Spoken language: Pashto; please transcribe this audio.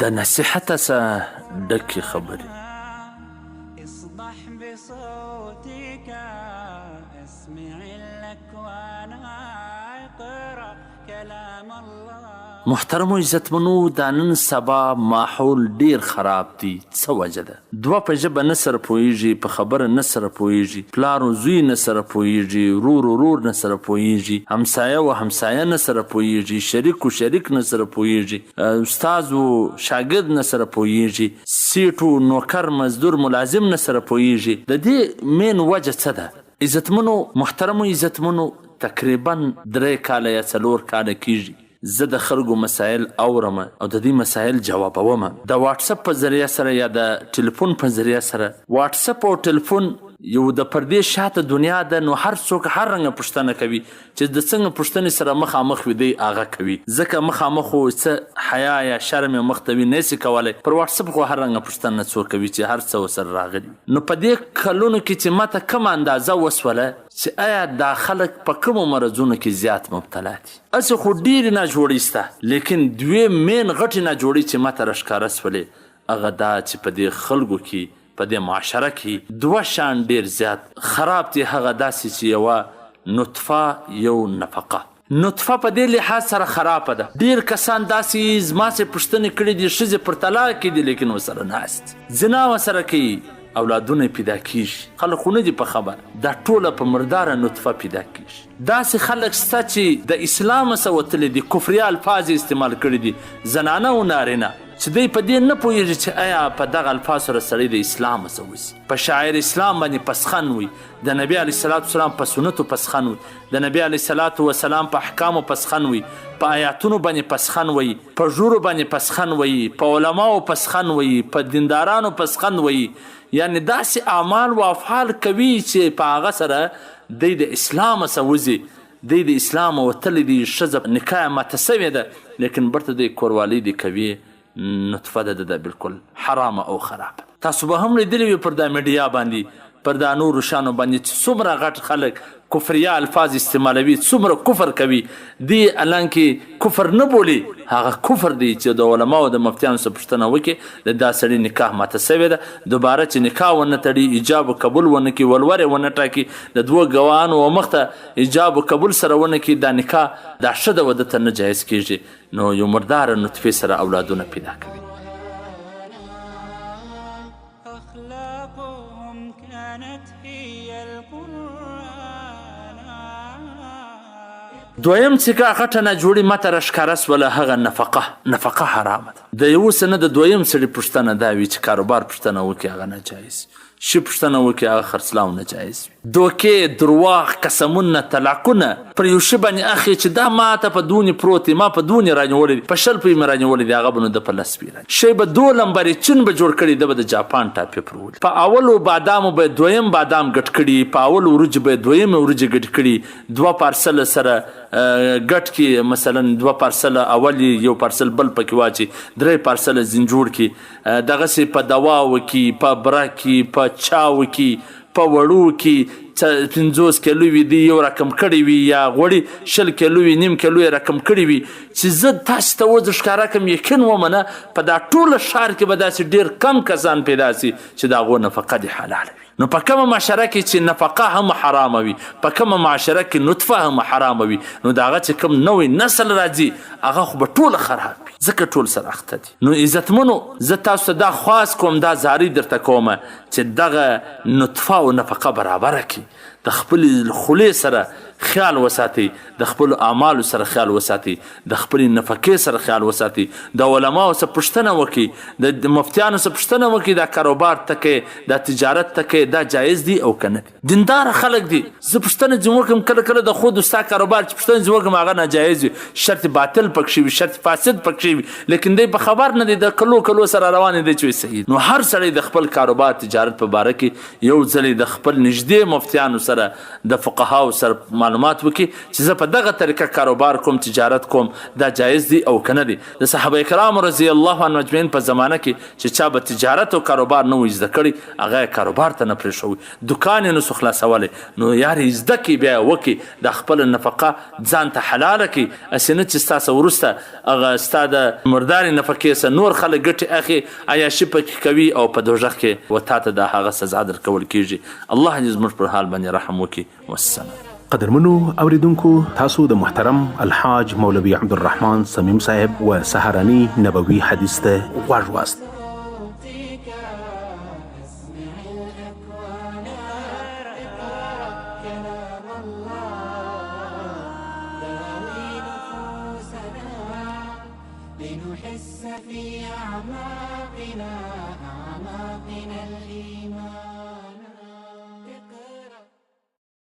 د نصیحت څخه ډکې خبرې. محترمو عزتمنو، دا نن سبا ماحول ډیر خراب دی. څه وجه ده؟ دوه په ژبه نه سره پوهیږي، په خبره نه سره پوهیږي، پلار و زوی نه سره پوهیږي، ورور نه سره پوهیږي، همسایه و همسایه نه سره پوهیږي، شریک و شریک نه سره پوهیږي، استاد و شاګرد نه سره پوهیږي، سیټ و نوکر مزدور ملازم نه سره پوهیږي. د دې مین وجه څه ده؟ عزتمنو محترمو عزتمنو، تقریبا 3 کاله یا 4 کاله کیږي زه د خلکو مسایل اورم او د دې مسایل جوابوم. د واتساپ په ذریعه سره یا د ټلیفون په ذریعه سره. واتساپ او ټلیفون یو د پردې شاته دنیا ده، نو هر څوک هر رنګه پوښتنه کوي چې د څنګه پوښتنې سره مخامخ وي دی هغه کوي. ځکه مخامخ خو څه حیا یا شرم یې مخ ته وي نه شي کولی. پر واتساپ خو هر رنګه پوښتنه څوک کوي چې هر څه ورسره راغلي. نو په دې کلونو کې چې ماته کومه اندازه وسوله چې آیا دا خلک په کومو مرضونو کې زیات مبتلا دي. هسې خو ډېرې ناجوړې شته، لیکن 2 مین غټې ناجوړې چې ماته راښکاره سولې هغه دا چې په دې خلکو کې په دې معاشره کې 2 شان ډیر زیات خراب دي. هغه داسې چې یوه نطفه یو نفقه. نطفه په دې لحاظ سره خرابه ده. ډیر کسان داسې زما سې پوښتنې کړي دي ښځې پر طلاق کې دي لیکن ورسره ناست، زنا ورسره کوي، اولادونه پیدا کیږي، خلک خو نه دي په خبر. دا ټوله په مرداره نطفه پیدا کیږي. داسې خلک شته چې د اسلام څخه وتلي دي، کفري الفاظ استعمال کړي دي، زنانه و نارینه، چې دوی په دې نه پوهېږي چې آیا په دغه الفاظ سره سړی د اسلام څه وځي. په شاعر اسلام باندې پسخن وي، د نبي علیه الصلاة والسلام په سنتو پسخن وي، د نبي علیه الصلاة والسلام په احکامو پسخن وي، په آیاتونو باندې پسخن وي، په ژورو باندې پسخن وي، په علماو پسخن وي، په دیندارانو پسخن وي. یعنی داسې اعمال و افعال کوي چې په هغه سره دوی د اسلام څه وځي، دوی د اسلام وتلی دي، ښځه نکاح ماته سوې ده لیکن برته دوی کوروالي دي کوي. نطفه ده بالکل حرامه او خرابه. تاسو به هم لیدلی وي پر دا میډیا باندې، پر دا نورو شانو باندې چې څومره غټ خلک کفریا الفاظ استعمالوي، څومره کفر کوي. دی الانکې کفر نه بولي، هغه کفر دی چې د علماو د مفتیانو څخه پوښتنه وکړي د دا سړي نکاح ماته سوې ده، دوباره چې نکاح ونه تړي، ایجاب و قبول ونه کړي، ولورې ونه ټاکي، د 2 ګواهانو مخته ایجاب و قبول سره ونه کړي، دا نکاح دا ښه ده وده ته نه جایز کېږي. نو یو مرداره نطفې سره اولادونه پیدا کوي. دویم څکه غټه ناجوړي ماته راښکاره سوله هغه نفقه حرامه ده. د یو سنه د دویم سړي پوښتنه دا وي چې کاروبار پوښتنه وکړي هغه ناجایز، شي پوښتنه وکړي هغه خرڅلاو ناجایز وي. دوکې، درواغ، قسمونه، طلاقونه پر یو شي باندې اخلي چې دا ماته په دونې پروت دی، ما په دونې رانیولی دی، په 20 مې رانیولی دی، هغه به نو د په 10 رانیولی شی به 2 لمبرې چین به جوړ کړي، ده به د جاپان ټاپې پرولي. په اولو بادامو به 2یم بادام ګټ کړي، په اولو وریجې به 2یمې وریجې ګټ کړي، 2 پارسله سره ګټ کې مثلا 2 پارسله اول یو پارسل بل پکې واچي، 3 پارسله زنجوړ کې، دغسې په دواو کې، په بره کې، په چاو کې، په وړو کې 50 کیلو وي دی یو رقم کړی وي، یا غوړي 20 کیلو وي، 1.5 کیلو یې رقم کړی وي، چې زه تاسو ته وځ ښکاره کړم. یقین ومنه په دا ټوله ښار کې به داسې ډېر کم کسان پیدا سي چې د هغو نفقه دې حلاله وي. نو په کومه معاشره کې چې نفقه هم حرامه وي، په کومه معاشره کې نطفه هم حرامه وي، نو د هغه چې کوم نوی نسل راځي هغه خو به ټوله خراب وي، ځکه ټول سره اخته دي. نو عزتمنو، زه تاسو ته دا خواست کوم، دا زاري درته کومه چې دغه نطفه او نفقه برابره کړي، د خپلې خولې سره خیال وساتي، د خپل اعمالو سره خیال وساتي، د خپل نفقې سره خیال وساتي، د علماو څخه پوښتنه وکړي، د مفتیانو څخه پوښتنه وکړي، دا کاروبار تکې، دا تجارت تکې، دا جایز دی او کنه دی. دیندار خلک دي، زه پوښتنه ځم وکړم کله کله د خود ستا کاروبار چې پوښتنه ځم وکړم هغه ناجایز وي، شرط باطل پکښې وي، شرط فاسد پکښې وي، لیکن دی په خبر نه دی، د کلو سره روان دی چې صحیح. نو هر سړی د خپل کاروبار تجارت په باره کې یو ځلې د خپل نږدې مفتیانو سره، د فقهاو سره معلومات وکړي چې زه په دغه طریقه کاروبار کوم تجارت کوم دا جایز دی او کنه دی د صحابه کرام رضی الله عنهم اجمعین په زمانه کې چې چا به تجارت او کاروبار نه وي زده کړي هغه کاروبار ته نه پرېښوي دکان یې نسو خلاصولی نو یار زده کړي بیا وکړي د خپل نفقه ځان ته حلاله کړي هسې نه چې ستاسو وروسته هغه ستا د مردارې نفقې څخه نور خلک ګټې اخلي عیاشي پکې کوي او په دوژخ کې و تا ته د هغه سزا درکول کیږي الله دې زموږ پر حال باندې رحم وکړي والسلام. قدرمنو اوریدونکو تاسو د محترم الحاج مولوي عبدالرحمن صمیم صاحب و سهارني نبوي حدیث ته غوږ واست. لنحس في أعماقنا الإيمان